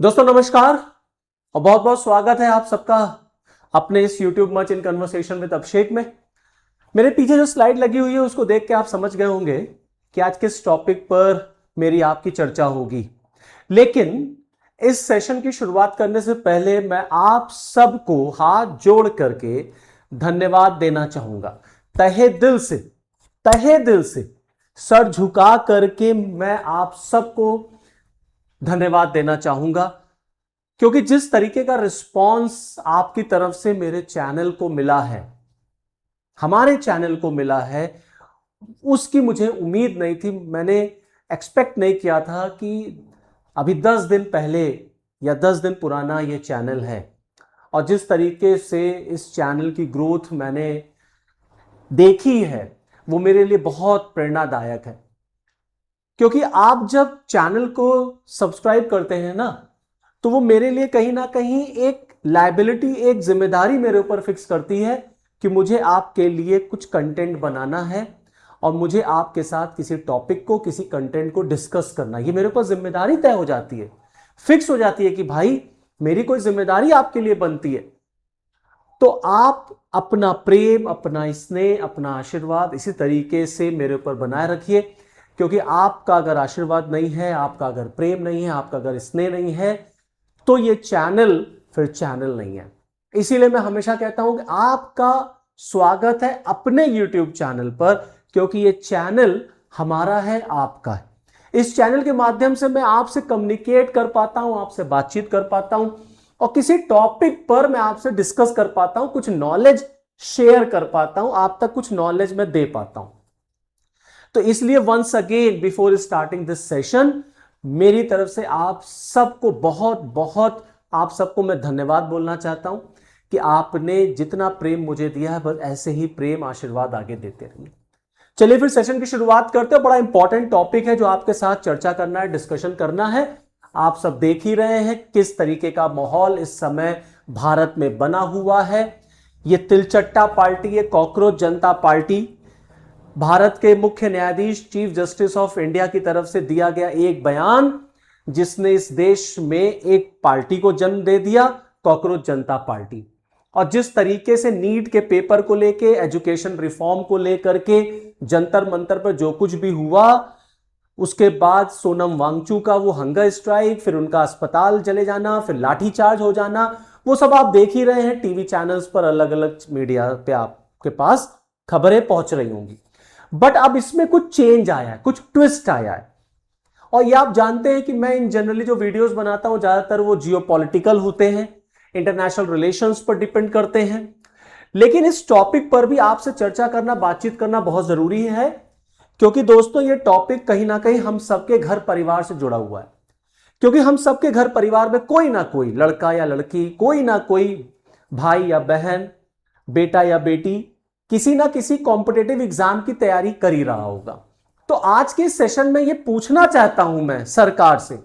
दोस्तों नमस्कार और बहुत बहुत स्वागत है आप सबका अपने इस YouTube much in conversation with Abhishek में। मेरे पीछे जो स्लाइड लगी हुई है उसको देख के आप समझ गए होंगे कि आज किस टॉपिक पर मेरी आपकी चर्चा होगी। लेकिन इस सेशन की शुरुआत करने से पहले मैं आप सबको हाथ जोड़ करके धन्यवाद देना चाहूंगा। तहे दिल से सर झुका करके मैं आप सबको धन्यवाद देना चाहूंगा, क्योंकि जिस तरीके का रिस्पॉन्स आपकी तरफ से मेरे चैनल को मिला है, हमारे चैनल को मिला है, उसकी मुझे उम्मीद नहीं थी। मैंने एक्सपेक्ट नहीं किया था कि अभी 10 दिन पहले या 10 दिन पुराना ये चैनल है और जिस तरीके से इस चैनल की ग्रोथ मैंने देखी है वो मेरे लिए बहुत प्रेरणादायक है। क्योंकि आप जब चैनल को सब्सक्राइब करते हैं ना, तो वो मेरे लिए कहीं ना कहीं एक लायबिलिटी, एक जिम्मेदारी मेरे ऊपर फिक्स करती है कि मुझे आपके लिए कुछ कंटेंट बनाना है और मुझे आपके साथ किसी टॉपिक को, किसी कंटेंट को डिस्कस करना। ये मेरे ऊपर जिम्मेदारी तय हो जाती है, फिक्स हो जाती है कि भाई मेरी कोई जिम्मेदारी आपके लिए बनती है। तो आप अपना प्रेम, अपना स्नेह, अपना आशीर्वाद इसी तरीके से मेरे ऊपर बनाए रखिए, क्योंकि आपका अगर आशीर्वाद नहीं है, आपका अगर प्रेम नहीं है, आपका अगर स्नेह नहीं है, तो ये चैनल फिर चैनल नहीं है। इसीलिए मैं हमेशा कहता हूं कि आपका स्वागत है अपने YouTube चैनल पर, क्योंकि ये चैनल हमारा है, आपका है। इस चैनल के माध्यम से मैं आपसे कम्युनिकेट कर पाता हूं, आपसे बातचीत कर पाता हूं और किसी टॉपिक पर मैं आपसे डिस्कस कर पाता हूं, कुछ नॉलेज शेयर कर पाता हूं, आप तक कुछ नॉलेज मैं दे पाता हूं। तो इसलिए once again before starting this session, मेरी तरफ से आप सबको बहुत बहुत, आप सबको मैं धन्यवाद बोलना चाहता हूं कि आपने जितना प्रेम मुझे दिया है, बस ऐसे ही प्रेम आशीर्वाद आगे देते रहिए। चलिए फिर सेशन की शुरुआत करते हैं। बड़ा इंपॉर्टेंट टॉपिक है जो आपके साथ चर्चा करना है, डिस्कशन करना है। आप सब देख ही रहे हैं किस तरीके का माहौल इस समय भारत में बना हुआ है। ये तिलचट्टा पार्टी है, कॉकरोच जनता पार्टी, भारत के मुख्य न्यायाधीश, चीफ जस्टिस ऑफ इंडिया की तरफ से दिया गया एक बयान जिसने इस देश में एक पार्टी को जन्म दे दिया, कॉकरोच जनता पार्टी। और जिस तरीके से नीट के पेपर को लेके, एजुकेशन रिफॉर्म को लेकर के जंतर मंतर पर जो कुछ भी हुआ, उसके बाद सोनम वांगचू का वो हंगर स्ट्राइक, फिर उनका अस्पताल चले जाना, फिर लाठीचार्ज हो जाना, वो सब आप देख ही रहे हैं टीवी चैनल्स पर, अलग अलग मीडिया पे आपके पास खबरें पहुंच रही होंगी। बट अब इसमें कुछ चेंज आया है, कुछ ट्विस्ट आया है। और ये आप जानते हैं कि मैं इन जनरली जो वीडियोस बनाता हूं ज्यादातर वो जियोपॉलिटिकल होते हैं, इंटरनेशनल रिलेशंस पर डिपेंड करते हैं। लेकिन इस टॉपिक पर भी आपसे चर्चा करना, बातचीत करना बहुत जरूरी है, क्योंकि दोस्तों ये टॉपिक कहीं ना कहीं हम सबके घर परिवार से जुड़ा हुआ है। क्योंकि हम सबके घर परिवार में कोई ना कोई लड़का या लड़की, कोई ना कोई भाई या बहन, बेटा या बेटी किसी ना किसी कॉम्पिटेटिव एग्जाम की तैयारी कर ही रहा होगा। तो आज के सेशन में यह पूछना चाहता हूं मैं सरकार से,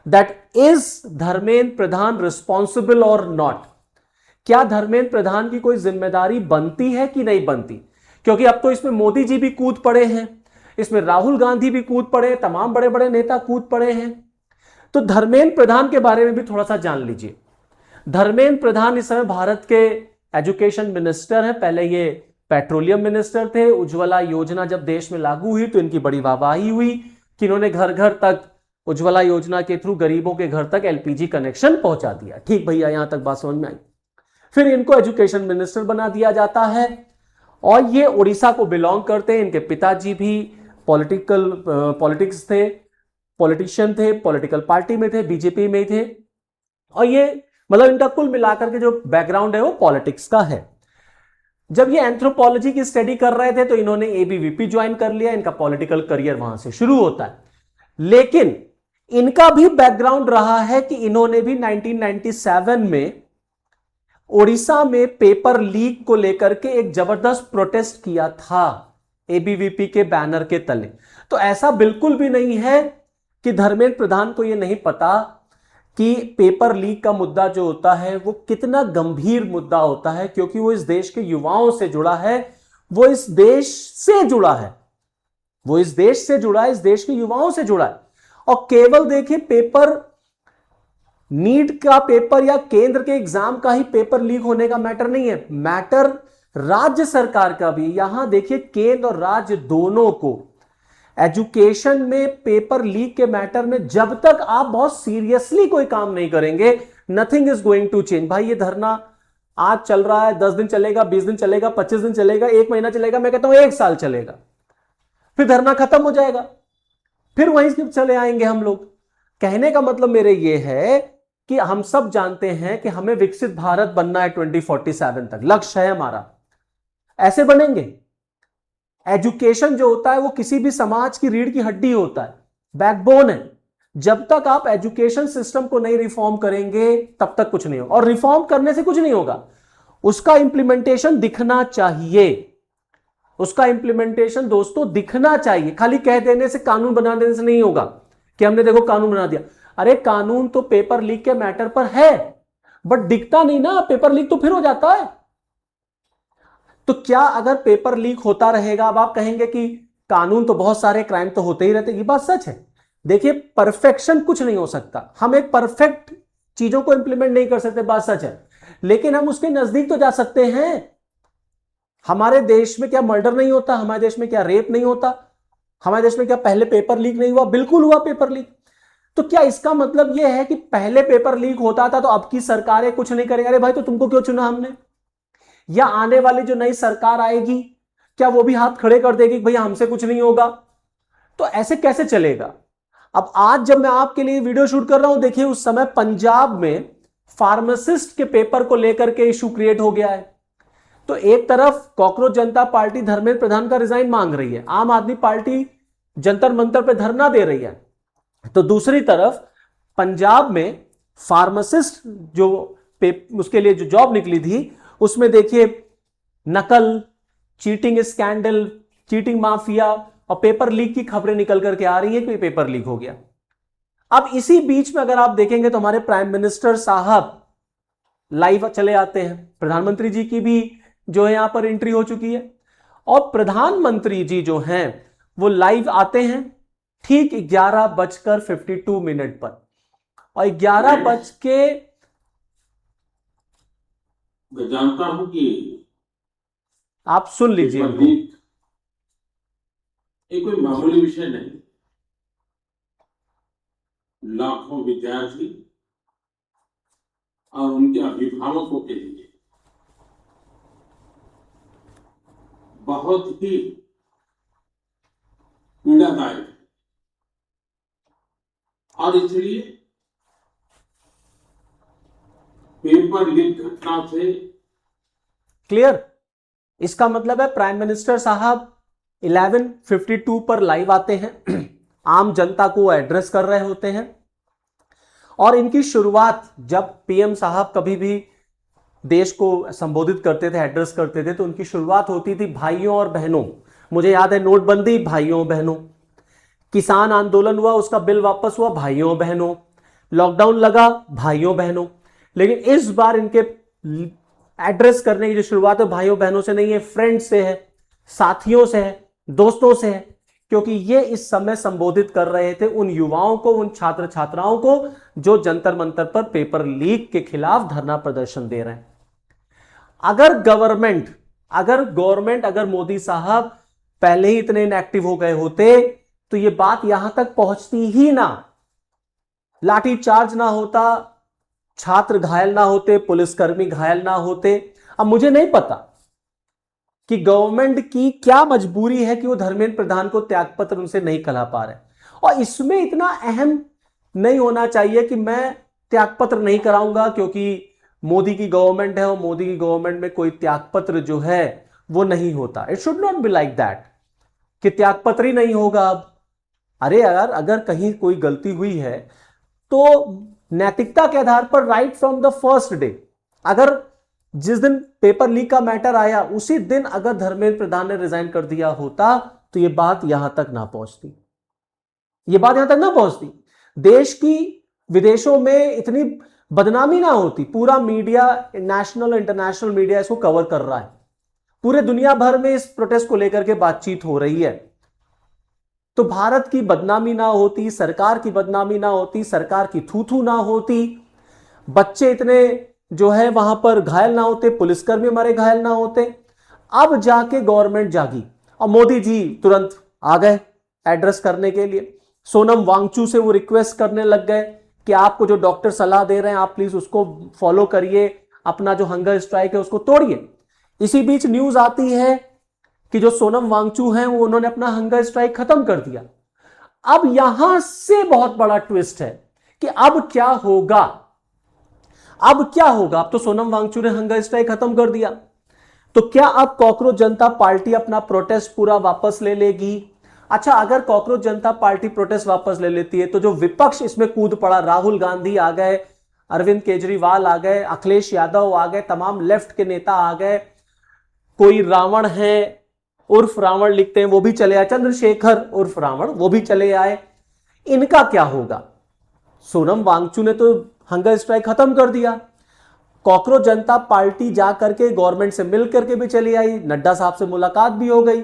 that is Dharmendra Pradhan responsible और नॉट? क्या धर्मेंद्र प्रधान की कोई जिम्मेदारी बनती है कि नहीं बनती? क्योंकि अब तो इसमें मोदी जी भी कूद पड़े हैं, इसमें राहुल गांधी भी कूद पड़े, तमाम बड़े बड़े नेता कूद पड़े हैं। तो धर्मेंद्र प्रधान के बारे में भी थोड़ा सा जान लीजिए। धर्मेंद्र प्रधान इस समय भारत के एजुकेशन मिनिस्टर हैं। पहले ये पेट्रोलियम मिनिस्टर थे। उज्ज्वला योजना जब देश में लागू हुई तो इनकी बड़ी वाहवाही हुई कि इन्होंने घर घर तक, उज्ज्वला योजना के थ्रू गरीबों के घर तक एलपीजी कनेक्शन पहुंचा दिया। ठीक भैया, यहां तक बात समझ में आई। फिर इनको एजुकेशन मिनिस्टर बना दिया जाता है और ये उड़ीसा को बिलोंग करते हैं। इनके पिताजी भी पॉलिटिक्स थे, पॉलिटिशियन थे, पॉलिटिकल पार्टी में थे, बीजेपी में थे। और ये मतलब इनका कुल मिलाकर के जो बैकग्राउंड है वो पॉलिटिक्स का है। जब ये एंथ्रोपोलॉजी की स्टडी कर रहे थे तो इन्होंने एबीवीपी ज्वाइन कर लिया। इनका पॉलिटिकल करियर वहां से शुरू होता है। लेकिन इनका भी बैकग्राउंड रहा है कि इन्होंने भी 1997 में ओडिशा में पेपर लीक को लेकर के एक जबरदस्त प्रोटेस्ट किया था एबीवीपी के बैनर के तले। तो ऐसा बिल्कुल भी नहीं है कि धर्मेंद्र प्रधान को यह नहीं पता कि पेपर लीक का मुद्दा जो होता है वो कितना गंभीर मुद्दा होता है, क्योंकि वो इस देश के युवाओं से जुड़ा है, वो इस देश से जुड़ा है, वो इस देश से जुड़ा है, इस देश के युवाओं से जुड़ा है। और केवल देखिए पेपर नीट का पेपर या केंद्र के एग्जाम का ही पेपर लीक होने का मैटर नहीं है, मैटर राज्य सरकार का भी। यहां देखिए केंद्र और राज्य दोनों को एजुकेशन में पेपर लीक के मैटर में जब तक आप बहुत सीरियसली कोई काम नहीं करेंगे, nothing is going to change. भाई ये धरना आज चल रहा है, 10 दिन चलेगा, 20 दिन चलेगा, 25 दिन चलेगा, 1 महीना चलेगा, मैं कहता हूं 1 साल चलेगा, फिर धरना खत्म हो जाएगा, फिर वहीं चले आएंगे हम लोग। कहने का मतलब मेरे ये है कि हम सब जानते हैं कि हमें विकसित भारत बनना है 2047 तक, लक्ष्य है हमारा, ऐसे बनेंगे। एजुकेशन जो होता है वो किसी भी समाज की रीढ़ की हड्डी होता है, बैकबोन है। जब तक आप एजुकेशन सिस्टम को नहीं रिफॉर्म करेंगे तब तक कुछ नहीं होगा, और रिफॉर्म करने से कुछ नहीं होगा, उसका इंप्लीमेंटेशन दिखना चाहिए। उसका इंप्लीमेंटेशन दोस्तों दिखना चाहिए। खाली कह देने से, कानून बना देने से नहीं होगा कि हमने देखो कानून बना दिया। अरे कानून तो पेपर लीक के मैटर पर है, बट दिखता नहीं ना, पेपर लीक तो फिर हो जाता है। तो क्या अगर पेपर लीक होता रहेगा, अब आप कहेंगे कि कानून तो बहुत सारे, क्राइम तो होते ही रहते, ये बात सच है। देखिए परफेक्शन कुछ नहीं हो सकता, हम एक परफेक्ट चीजों को इंप्लीमेंट नहीं कर सकते, बात सच है, लेकिन हम उसके नजदीक तो जा सकते हैं। हमारे देश में क्या मर्डर नहीं होता? हमारे देश में क्या रेप नहीं होता? हमारे देश में क्या पहले पेपर लीक नहीं हुआ? बिल्कुल हुआ पेपर लीक। तो क्या इसका मतलब यह है कि पहले पेपर लीक होता था तो अब की सरकारें कुछ नहीं करेंगे? अरे भाई तो तुमको क्यों चुना हमने? या आने वाली जो नई सरकार आएगी क्या वो भी हाथ खड़े कर देगी भैया हमसे कुछ नहीं होगा? तो ऐसे कैसे चलेगा? अब आज जब मैं आपके लिए वीडियो शूट कर रहा हूं, देखिए उस समय पंजाब में फार्मासिस्ट के पेपर को लेकर के इशू क्रिएट हो गया है। तो एक तरफ कॉकरोच जनता पार्टी धर्मेंद्र प्रधान का रिजाइन मांग रही है, आम आदमी पार्टी जंतर मंतर पर धरना दे रही है, तो दूसरी तरफ पंजाब में फार्मासिस्ट जो उसके लिए जो जॉब निकली थी उसमें देखिए नकल, चीटिंग स्कैंडल, चीटिंग माफिया और पेपर लीक की खबरें निकल करके आ रही है कि पेपर लीक हो गया। अब इसी बीच में अगर आप देखेंगे तो हमारे प्राइम मिनिस्टर साहब लाइव चले आते हैं, प्रधानमंत्री जी की भी जो है यहां पर एंट्री हो चुकी है, और प्रधानमंत्री जी जो हैं वो लाइव आते हैं ठीक 11:52 पर, और 11 बज के मैं जानता हूं कि आप सुन लीजिए, ये कोई मामूली विषय नहीं। लाखों विद्यार्थी और उनके अभिभावकों के लिए बहुत ही पीड़ादायक है, और इसलिए पेपर लीक घटना से क्लियर। इसका मतलब है प्राइम मिनिस्टर साहब 11:52 पर लाइव आते हैं, आम जनता को एड्रेस कर रहे होते हैं, और इनकी शुरुआत जब पीएम साहब कभी भी देश को संबोधित करते थे, एड्रेस करते थे, तो उनकी शुरुआत होती थी भाइयों और बहनों। मुझे याद है नोटबंदी, भाइयों बहनों, किसान आंदोलन हुआ, उसका बिल वापस हुआ, भाइयों बहनों, लॉकडाउन लगा, भाइयों बहनों। लेकिन इस बार इनके एड्रेस करने की जो शुरुआत है भाइयों बहनों से नहीं है, फ्रेंड से है, साथियों से है, दोस्तों से है, क्योंकि ये इस समय संबोधित कर रहे थे उन युवाओं को, उन छात्र छात्राओं को जो जंतर मंतर पर पेपर लीक के खिलाफ धरना प्रदर्शन दे रहे हैं। अगर गवर्नमेंट अगर मोदी साहब पहले ही इतने इनएक्टिव हो गए होते तो ये बात यहां तक पहुंचती ही ना, लाठीचार्ज ना होता, छात्र घायल ना होते, पुलिसकर्मी घायल ना होते। अब मुझे नहीं पता कि गवर्नमेंट की क्या मजबूरी है कि वो धर्मेंद्र प्रधान को त्यागपत्र उनसे नहीं करा पा रहे, और इसमें इतना अहम नहीं होना चाहिए कि मैं त्यागपत्र नहीं कराऊंगा क्योंकि मोदी की गवर्नमेंट है, और मोदी की गवर्नमेंट में कोई त्यागपत्र जो है वो नहीं होता। It should not be like that कि त्यागपत्र ही नहीं होगा अब। अरे अगर कहीं कोई गलती हुई है तो नैतिकता के आधार पर right from the first day, अगर जिस दिन पेपर लीक का मैटर आया उसी दिन अगर धर्मेंद्र प्रधान ने रिजाइन कर दिया होता तो यह बात यहां तक ना पहुंचती, देश की विदेशों में इतनी बदनामी ना होती। पूरा मीडिया, नेशनल इंटरनेशनल मीडिया इसको कवर कर रहा है, पूरे दुनिया भर में इस प्रोटेस्ट को लेकर के बातचीत हो रही है। तो भारत की बदनामी ना होती, सरकार की बदनामी ना होती, सरकार की थू थू ना होती, बच्चे इतने जो है वहां पर घायल ना होते, पुलिसकर्मी हमारे घायल ना होते। अब जाके गवर्नमेंट जागी और मोदी जी तुरंत आ गए एड्रेस करने के लिए। सोनम वांगचू से वो रिक्वेस्ट करने लग गए कि आपको जो डॉक्टर सलाह दे रहे हैं आप प्लीज उसको फॉलो करिए, अपना जो हंगर स्ट्राइक है उसको तोड़िए। इसी बीच न्यूज आती है कि जो सोनम वांगचू हैं वो उन्होंने अपना हंगर स्ट्राइक खत्म कर दिया। अब यहां से बहुत बड़ा ट्विस्ट है कि अब क्या होगा। अब क्या होगा? अब तो सोनम वांगचू ने हंगर स्ट्राइक खत्म कर दिया, तो क्या अब कॉकरोच जनता पार्टी अपना प्रोटेस्ट पूरा वापस ले लेगी? अच्छा, अगर कॉकरोच जनता पार्टी प्रोटेस्ट वापस ले लेती है तो जो विपक्ष इसमें कूद पड़ा, राहुल गांधी आ गए, अरविंद केजरीवाल आ गए, अखिलेश यादव आ गए, तमाम लेफ्ट के नेता आ गए, कोई रावण है उर्फ रावण लिखते हैं वो भी चले आए, चंद्रशेखर उर्फ रावण वो भी चले आए, इनका क्या होगा? सोनम वांगचू ने तो हंगर स्ट्राइक खत्म कर दिया, कॉकरोच जनता पार्टी जा करके गवर्नमेंट से मिल करके भी चली आई, नड्डा साहब से मुलाकात भी हो गई,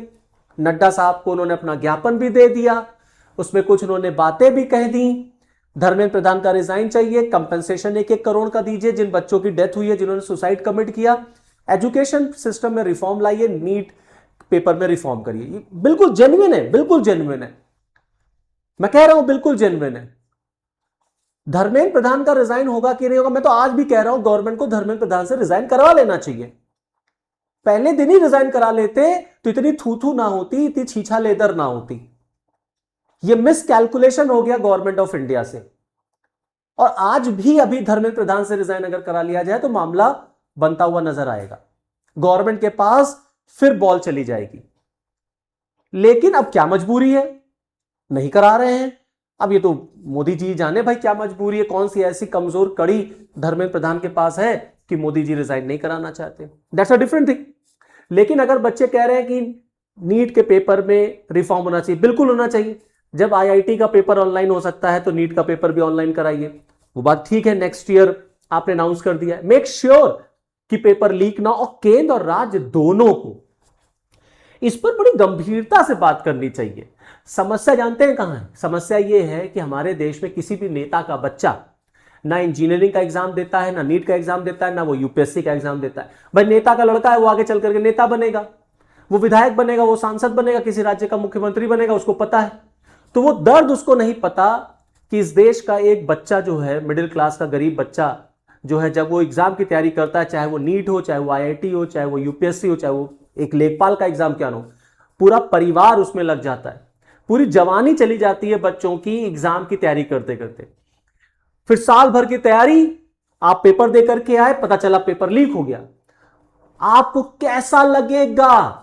नड्डा साहब को उन्होंने अपना ज्ञापन भी दे दिया, उसमें कुछ उन्होंने बातें भी कह दी, धर्मेंद्र प्रधान का रिजाइन चाहिए, कंपनसेशन 1-1 करोड़ का दीजिए जिन बच्चों की डेथ हुई है, जिन्होंने सुसाइड कमिट किया, एजुकेशन सिस्टम में रिफॉर्म लाइए, नीट पेपर में रिफॉर्म करिए। ये बिल्कुल जेन्युइन है, बिल्कुल जेन्युइन है, मैं कह रहा हूं बिल्कुल जेन्युइन है। धर्मेंद्र प्रधान का रिजाइन होगा कि नहीं होगा, मैं तो आज भी कह रहा हूं गवर्नमेंट को धर्मेंद्र प्रधान से रिजाइन करवा लेना चाहिए। पहले दिन ही रिजाइन करा लेते तो इतनी थू थू ना होती, इतनी छीछा लेदर ना होती। यह मिस कैलकुलेशन हो गया गवर्नमेंट ऑफ इंडिया से। और आज भी अभी धर्मेंद्र प्रधान से रिजाइन अगर करा लिया जाए तो मामला बनता हुआ नजर आएगा, गवर्नमेंट के पास फिर बॉल चली जाएगी। लेकिन अब क्या मजबूरी है, नहीं करा रहे हैं। अब ये तो मोदी जी जाने भाई क्या मजबूरी है, कौन सी ऐसी कमजोर कड़ी धर्मेंद्र प्रधान के पास है कि मोदी जी रिजाइन नहीं कराना चाहते, दैट्स अ डिफरेंट थिंग। लेकिन अगर बच्चे कह रहे हैं कि नीट के पेपर में रिफॉर्म होना चाहिए, बिल्कुल होना चाहिए। जब आईआईटी का पेपर ऑनलाइन हो सकता है तो नीट का पेपर भी ऑनलाइन कराइए, वो बात ठीक है, नेक्स्ट ईयर आपने अनाउंस कर दिया है। मेक श्योर कि पेपर लीक ना, और केंद्र और राज्य दोनों को इस पर बड़ी गंभीरता से बात करनी चाहिए। समस्या जानते हैं कहां है? समस्या यह है कि हमारे देश में किसी भी नेता का बच्चा ना इंजीनियरिंग का एग्जाम देता है, ना नीट का एग्जाम देता है, ना वो यूपीएससी का एग्जाम देता है। भाई नेता का लड़का है, वो आगे चल करके नेता बनेगा, वो विधायक बनेगा, वो सांसद बनेगा, किसी राज्य का मुख्यमंत्री बनेगा, उसको पता है। तो वो दर्द उसको नहीं पता कि इस देश का एक बच्चा जो है, मिडिल क्लास का गरीब बच्चा जो है, जब वो एग्जाम की तैयारी करता है, चाहे वो नीट हो, चाहे वो आईआईटी हो, चाहे वो यूपीएससी हो, चाहे वो एक लेखपाल का एग्जाम क्या हो, पूरा परिवार उसमें लग जाता है, पूरी जवानी चली जाती है बच्चों की एग्जाम की तैयारी करते करते। फिर साल भर की तैयारी, आप पेपर दे करके आए, पता चला पेपर लीक हो गया, आपको कैसा लगेगा?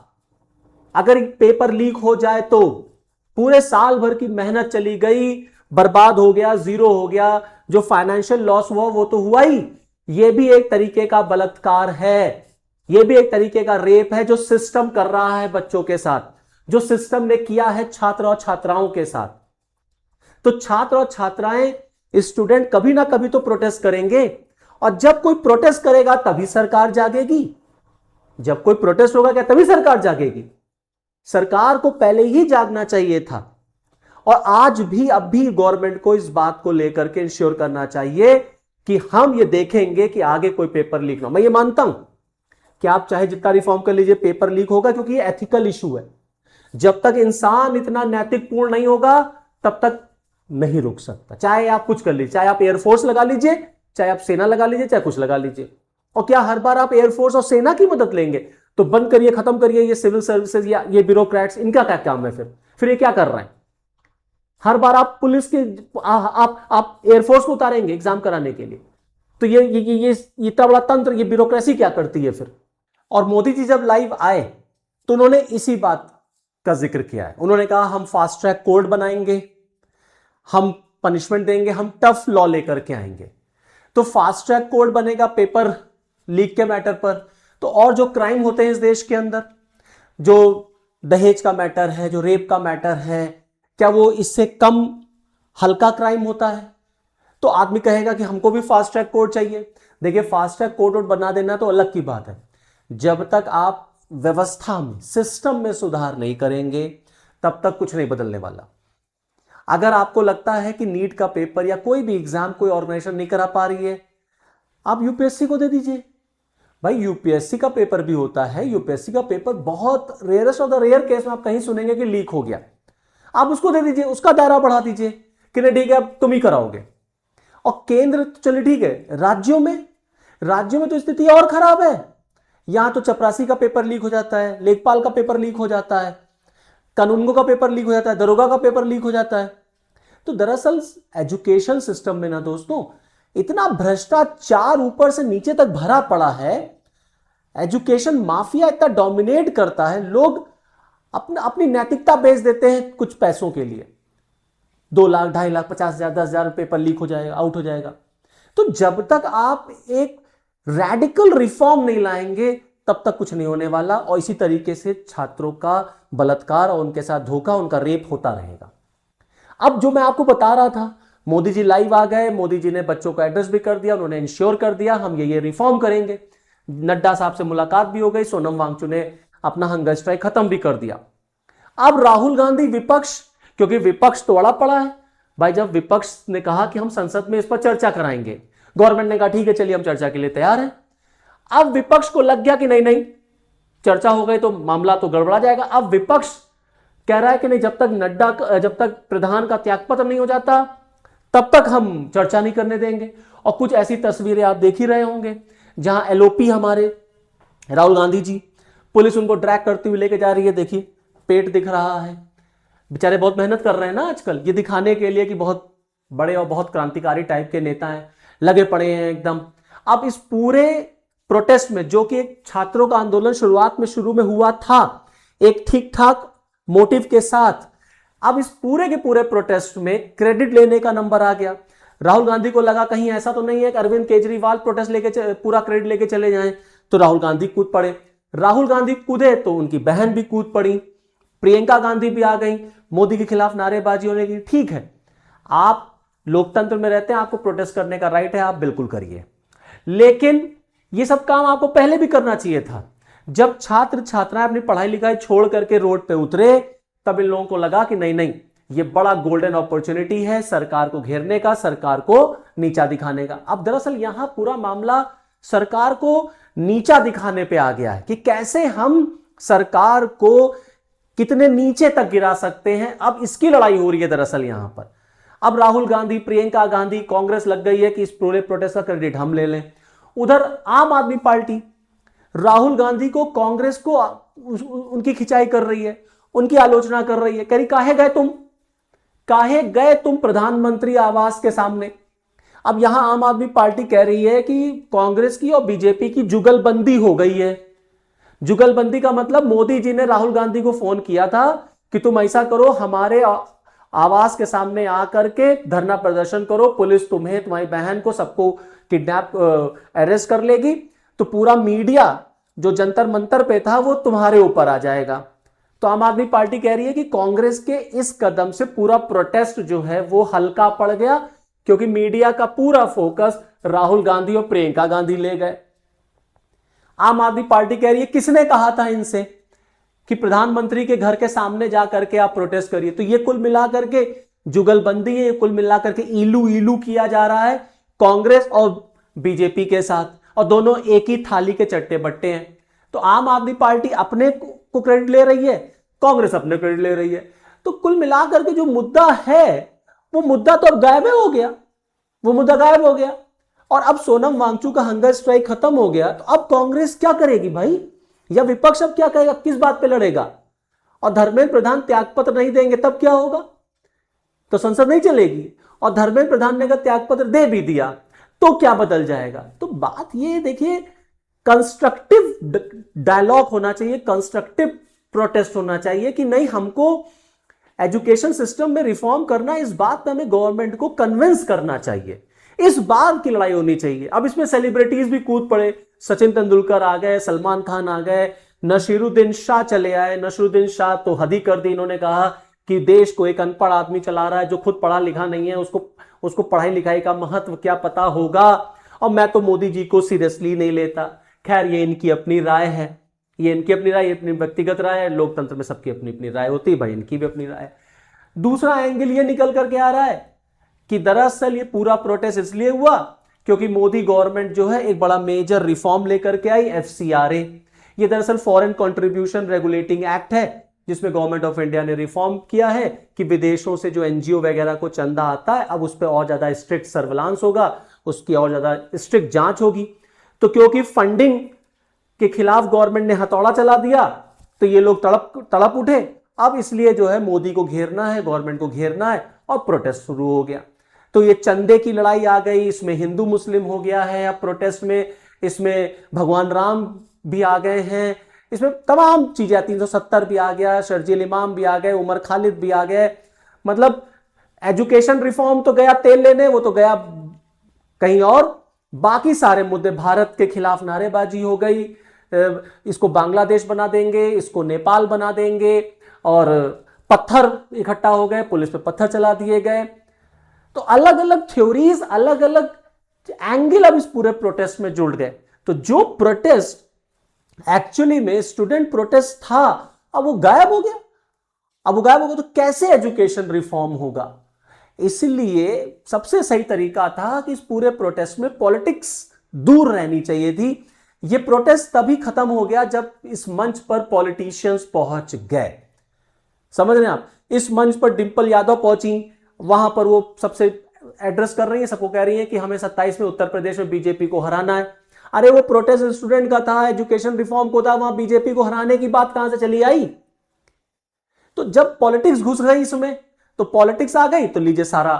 अगर पेपर लीक हो जाए तो पूरे साल भर की मेहनत चली गई, बर्बाद हो गया, जीरो हो गया, जो फाइनेंशियल लॉस हुआ वो तो हुआ ही, यह भी एक तरीके का बलात्कार है, यह भी एक तरीके का रेप है जो सिस्टम कर रहा है बच्चों के साथ, जो सिस्टम ने किया है छात्र और छात्राओं के साथ। तो छात्र और छात्राएं, स्टूडेंट कभी ना कभी तो प्रोटेस्ट करेंगे, और जब कोई प्रोटेस्ट करेगा तभी सरकार जागेगी। जब कोई प्रोटेस्ट होगा क्या तभी सरकार जागेगी? सरकार को पहले ही जागना चाहिए था। और आज भी अब भी गवर्नमेंट को इस बात को लेकर के इंश्योर करना चाहिए कि हम ये देखेंगे कि आगे कोई पेपर लीक ना हो। मैं ये मानता हूं कि आप चाहे जितना रिफॉर्म कर लीजिए, पेपर लीक होगा, क्योंकि ये एथिकल इशू है। जब तक इंसान इतना नैतिक पूर्ण नहीं होगा तब तक नहीं रुक सकता, चाहे आप कुछ कर लीजिए, चाहे आप एयरफोर्स लगा लीजिए, चाहे आप सेना लगा लीजिए, चाहे कुछ लगा लीजिए। और क्या हर बार आप एयरफोर्स और सेना की मदद लेंगे? तो बंद करिए, खत्म करिए ये सिविल सर्विसेज या ये ब्यूरोक्रेट्स, इनका क्या काम है? फिर ये क्या कर रहे हैं? हर बार आप पुलिस के आप एयरफोर्स को उतारेंगे एग्जाम कराने के लिए, तो ये इतना बड़ा तंत्र, ये ब्यूरोक्रेसी क्या करती है फिर? और मोदी जी जब लाइव आए तो उन्होंने इसी बात का जिक्र किया है। उन्होंने कहा हम फास्ट ट्रैक कोर्ट बनाएंगे, हम पनिशमेंट देंगे, हम टफ लॉ लेकर के आएंगे। तो फास्ट ट्रैक कोर्ट बनेगा पेपर लीक के मैटर पर, तो और जो क्राइम होते हैं इस देश के अंदर, जो दहेज का मैटर है, जो रेप का मैटर है, क्या वो इससे कम हल्का क्राइम होता है? तो आदमी कहेगा कि हमको भी फास्ट ट्रैक कोर्ट चाहिए। देखिए, फास्ट ट्रैक कोर्ट बना देना तो अलग की बात है, जब तक आप व्यवस्था में, सिस्टम में सुधार नहीं करेंगे तब तक कुछ नहीं बदलने वाला। अगर आपको लगता है कि नीट का पेपर या कोई भी एग्जाम कोई ऑर्गेनाइजेशन नहीं करा पा रही है, आप यूपीएससी को दे दीजिए। भाई यूपीएससी का पेपर भी होता है, यूपीएससी का पेपर बहुत rarest of the rare case में आप कहीं सुनेंगे कि लीक हो गया, आप उसको दे दीजिए, उसका दायरा बढ़ा दीजिए कि नहीं ठीक है अब तुम ही कराओगे। और केंद्र तो चलिए ठीक है, राज्यों में तो स्थिति और खराब है। यहां तो चपरासी का पेपर लीक हो जाता है, लेखपाल का पेपर लीक हो जाता है, कानूनगो का पेपर लीक हो जाता है, दरोगा का पेपर लीक हो जाता है। तो दरअसल एजुकेशन सिस्टम में ना दोस्तों इतना भ्रष्टाचार ऊपर से नीचे तक भरा पड़ा है, एजुकेशन माफिया इतना डोमिनेट करता है, लोग अपनी नैतिकता बेच देते हैं कुछ पैसों के लिए। 2 लाख 2.5 लाख 50,000 10,000 पेपर लीक हो जाएगा, आउट हो जाएगा। तो जब तक आप एक रैडिकल रिफॉर्म नहीं लाएंगे तब तक कुछ नहीं होने वाला, और इसी तरीके से छात्रों का बलात्कार और उनके साथ धोखा, उनका रेप होता रहेगा। अब जो मैं आपको बता रहा था, मोदी जी लाइव आ गए, मोदी जी ने बच्चों का एड्रेस भी कर दिया, उन्होंने इंश्योर कर दिया हम ये रिफॉर्म करेंगे। नड्डा साहब से मुलाकात भी हो गई, सोनम वांगचुक ने अपना हंगर स्ट्राइक खत्म भी कर दिया। अब राहुल गांधी विपक्ष, क्योंकि विपक्ष तोड़ा पड़ा है भाई, जब विपक्ष ने कहा कि हम संसद में इस पर चर्चा कराएंगे, गवर्नमेंट ने कहा ठीक है चलिए हम चर्चा के लिए तैयार हैं। अब विपक्ष को लग गया कि नहीं नहीं चर्चा हो गई तो मामला तो गड़बड़ा जाएगा। अब विपक्ष कह रहा है कि नहीं, जब तक प्रधान का त्यागपत्र नहीं हो जाता तब तक हम चर्चा नहीं करने देंगे। और कुछ ऐसी तस्वीरें आप देख ही रहे होंगे जहां एलओपी हमारे राहुल गांधी जी, पुलिस उनको ड्रैग करती हुई लेके जा रही है, देखिए पेट दिख रहा है। बेचारे बहुत मेहनत कर रहे हैं ना आजकल ये दिखाने के लिए कि बहुत बड़े और बहुत क्रांतिकारी टाइप के नेता हैं, लगे पड़े हैं एकदम। अब इस पूरे प्रोटेस्ट में, जो कि एक छात्रों का आंदोलन शुरू में हुआ था एक ठीक ठाक मोटिव के साथ, अब इस पूरे के पूरे प्रोटेस्ट में क्रेडिट लेने का नंबर आ गया। राहुल गांधी को लगा कहीं ऐसा तो नहीं है कि अरविंद केजरीवाल प्रोटेस्ट लेके पूरा क्रेडिट लेके चले जाएं, तो राहुल गांधी कूद पड़े। राहुल गांधी कूदे तो उनकी बहन भी कूद पड़ी, प्रियंका गांधी भी आ गई, मोदी के खिलाफ नारेबाजी होने की। ठीक है, आप लोकतंत्र में रहते हैं, आपको प्रोटेस्ट करने का राइट है, आप बिल्कुल करिए, लेकिन ये सब काम आपको पहले भी करना चाहिए था। जब छात्र छात्राएं अपनी पढ़ाई लिखाई छोड़ करके रोड पे उतरे, तब इन लोगों को लगा कि नहीं नहीं ये बड़ा गोल्डन अपॉर्चुनिटी है सरकार को घेरने का, सरकार को नीचा दिखाने का। अब दरअसल यहां पूरा मामला सरकार को नीचा दिखाने पे आ गया है कि कैसे हम सरकार को कितने नीचे तक गिरा सकते हैं। अब इसकी लड़ाई हो रही है दरअसल यहां पर। अब राहुल गांधी, प्रियंका गांधी, कांग्रेस लग गई है कि इस पूरे प्रोटेस्ट का क्रेडिट हम ले लें। उधर आम आदमी पार्टी राहुल गांधी को, कांग्रेस को उनकी खिंचाई कर रही है, उनकी आलोचना कर रही है, कह रही काहे गए तुम प्रधानमंत्री आवास के सामने। अब यहां आम आदमी पार्टी कह रही है कि कांग्रेस की और बीजेपी की जुगलबंदी हो गई है। जुगलबंदी का मतलब मोदी जी ने राहुल गांधी को फोन किया था कि तुम ऐसा करो, हमारे आवास के सामने आकर के धरना प्रदर्शन करो, पुलिस तुम्हें, तुम्हारी बहन को, सबको किडनैप अरेस्ट कर लेगी, तो पूरा मीडिया जो जंतर मंतर पे था वो तुम्हारे ऊपर आ जाएगा। तो आम आदमी पार्टी कह रही है कि कांग्रेस के इस कदम से पूरा प्रोटेस्ट जो है वो हल्का पड़ गया, क्योंकि मीडिया का पूरा फोकस राहुल गांधी और प्रियंका गांधी ले गए। आम आदमी पार्टी कह रही है किसने कहा था इनसे कि प्रधानमंत्री के घर के सामने जाकर के आप प्रोटेस्ट करिए। तो ये कुल मिलाकर के जुगलबंदी है, ये कुल मिलाकर के इलू इलू किया जा रहा है कांग्रेस और बीजेपी के साथ, और दोनों एक ही थाली के चट्टे बट्टे हैं। तो आम आदमी पार्टी अपने को क्रेडिट ले रही है, कांग्रेस अपने क्रेडिट ले रही है। तो कुल मिलाकर के जो मुद्दा है वो मुद्दा तो अब गायब हो गया, वो मुद्दा गायब हो गया। और अब सोनम वांगचुक का हंगर स्ट्राइक खत्म हो गया, तो अब कांग्रेस क्या करेगी भाई, या विपक्ष अब क्या करेगा, किस बात पे लड़ेगा। और धर्मेंद्र प्रधान त्यागपत्र नहीं देंगे तब क्या होगा, तो संसद नहीं चलेगी। और धर्मेंद्र प्रधान ने अगर त्यागपत्र दे भी दिया तो क्या बदल जाएगा। तो बात ये देखिए, कंस्ट्रक्टिव डायलॉग होना चाहिए, कंस्ट्रक्टिव प्रोटेस्ट होना चाहिए कि नहीं, हमको एजुकेशन सिस्टम में रिफॉर्म करना, इस बात में हमें गवर्नमेंट को कन्विंस करना चाहिए, इस बात की लड़ाई होनी चाहिए। अब इसमें सेलिब्रिटीज भी कूद पड़े, सचिन तेंदुलकर आ गए, सलमान खान आ गए, नसीरुद्दीन शाह चले आए। नसीरुद्दीन शाह तो हद ही कर दी, इन्होंने कहा कि देश को एक अनपढ़ आदमी चला रहा है जो खुद पढ़ा लिखा नहीं है, उसको पढ़ाई लिखाई का महत्व क्या पता होगा, और मैं तो मोदी जी को सीरियसली नहीं लेता। खैर ये इनकी अपनी राय है, ये इनकी अपनी राय, अपनी व्यक्तिगत राय है, लोकतंत्र में सबकी अपनी अपनी राय होती है, भाई इनकी भी अपनी राय है। दूसरा एंगल ये निकल करके आ रहा है कि दरअसल ये पूरा प्रोटेस्ट इसलिए हुआ क्योंकि मोदी गवर्नमेंट जो है एक बड़ा मेजर रिफॉर्म लेकर के आई, FCRA। ये दरअसल फॉरेन कंट्रीब्यूशन रेगुलेटिंग एक्ट है, जिसमें गवर्नमेंट ऑफ इंडिया ने रिफॉर्म किया है कि विदेशों से जो एनजीओ वगैरह को चंदा आता है, अब उस पर और ज्यादा स्ट्रिक्ट सर्विलांस होगा, उसकी और ज्यादा स्ट्रिक्ट जांच होगी। तो क्योंकि फंडिंग के खिलाफ गवर्नमेंट ने हथौड़ा चला दिया, तो ये लोग तड़प उठे। अब इसलिए जो है मोदी को घेरना है, गवर्नमेंट को घेरना है, और प्रोटेस्ट शुरू हो गया। तो ये चंदे की लड़ाई आ गई, इसमें हिंदू मुस्लिम हो गया है अब प्रोटेस्ट में, इसमें भगवान राम भी आ गए हैं, इसमें तमाम चीजें, 370 भी आ गया, शर्जील इमाम भी आ गए, उमर खालिद भी आ गए। मतलब एजुकेशन रिफॉर्म तो गया तेल लेने, वो तो गया कहीं और। बाकी सारे मुद्दे, भारत के खिलाफ नारेबाजी हो गई, इसको बांग्लादेश बना देंगे, इसको नेपाल बना देंगे, और पत्थर इकट्ठा हो गए, पुलिस पे पत्थर चला दिए गए। तो अलग अलग थ्योरीज, अलग अलग एंगल अब इस पूरे प्रोटेस्ट में जुड़ गए। तो जो प्रोटेस्ट एक्चुअली में स्टूडेंट प्रोटेस्ट था, अब वो गायब हो गया। अब वो गायब हो गया तो कैसे एजुकेशन रिफॉर्म होगा? इसलिए सबसे सही तरीका था कि इस पूरे प्रोटेस्ट में पॉलिटिक्स दूर रहनी चाहिए थी। ये प्रोटेस्ट तभी खत्म हो गया जब इस मंच पर पॉलिटिशियंस पहुंच गए। समझ रहे हैं आप? इस मंच पर डिंपल यादव पहुंची, वहां पर वो सबसे एड्रेस कर रही है, सबको कह रही है कि हमें 27 में उत्तर प्रदेश में बीजेपी को हराना है। अरे वो प्रोटेस्ट स्टूडेंट का था, एजुकेशन रिफॉर्म को था, वहां बीजेपी को हराने की बात कहां से चली आई? तो जब पॉलिटिक्स घुस गई इसमें, तो पॉलिटिक्स आ गई, तो लीजिए सारा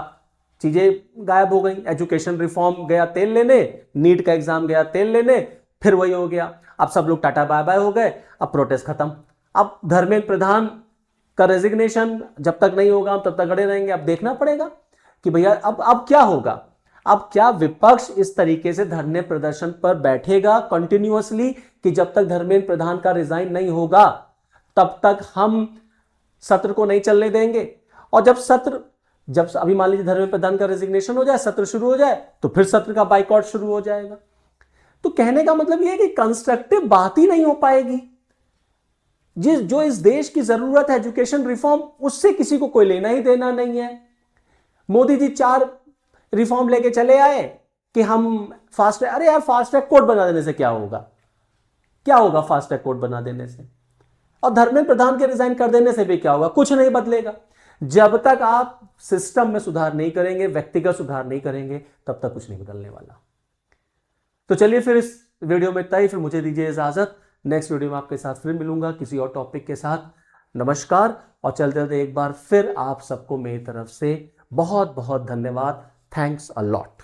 चीजें गायब हो गई। एजुकेशन रिफॉर्म गया तेल लेने, नीट का एग्जाम गया तेल लेने, फिर वही हो गया। अब सब लोग टाटा बाय बाय हो गए, अब प्रोटेस्ट खत्म। अब धर्मेंद्र प्रधान का रेजिग्नेशन जब तक नहीं होगा हम तब तक अड़े रहेंगे। अब देखना पड़ेगा कि भैया अब क्या होगा। अब क्या विपक्ष इस तरीके से धरने प्रदर्शन पर बैठेगा कंटिन्यूअसली कि जब तक धर्मेंद्र प्रधान का रिजाइन नहीं होगा तब तक हम सत्र को नहीं चलने देंगे? और जब अभी मान लीजिए धर्मेंद्र प्रधान का रेजिग्नेशन हो जाए, सत्र शुरू हो जाए, तो फिर सत्र का बाइकआउट शुरू हो जाएगा। तो कहने का मतलब यह है कि कंस्ट्रक्टिव बात ही नहीं हो पाएगी। जो इस देश की जरूरत है एजुकेशन रिफॉर्म, उससे किसी को कोई लेना ही देना नहीं है। मोदी जी 4 रिफॉर्म लेके चले आए कि हम फास्ट, अरे यार फास्ट ट्रैक कोर्ट बना देने से क्या होगा? क्या होगा फास्ट ट्रैक कोर्ट बना देने से? और धर्मेंद्र प्रधान के रिजाइन कर देने से भी क्या होगा? कुछ नहीं बदलेगा। जब तक आप सिस्टम में सुधार नहीं करेंगे, व्यक्तिगत सुधार नहीं करेंगे, तब तक कुछ नहीं बदलने वाला। तो चलिए फिर इस वीडियो में इतना ही, फिर मुझे दीजिए इजाजत। नेक्स्ट वीडियो में आपके साथ फिर मिलूंगा किसी और टॉपिक के साथ। नमस्कार। और चलते चलते एक बार फिर आप सबको मेरी तरफ से बहुत बहुत धन्यवाद। Thanks a lot.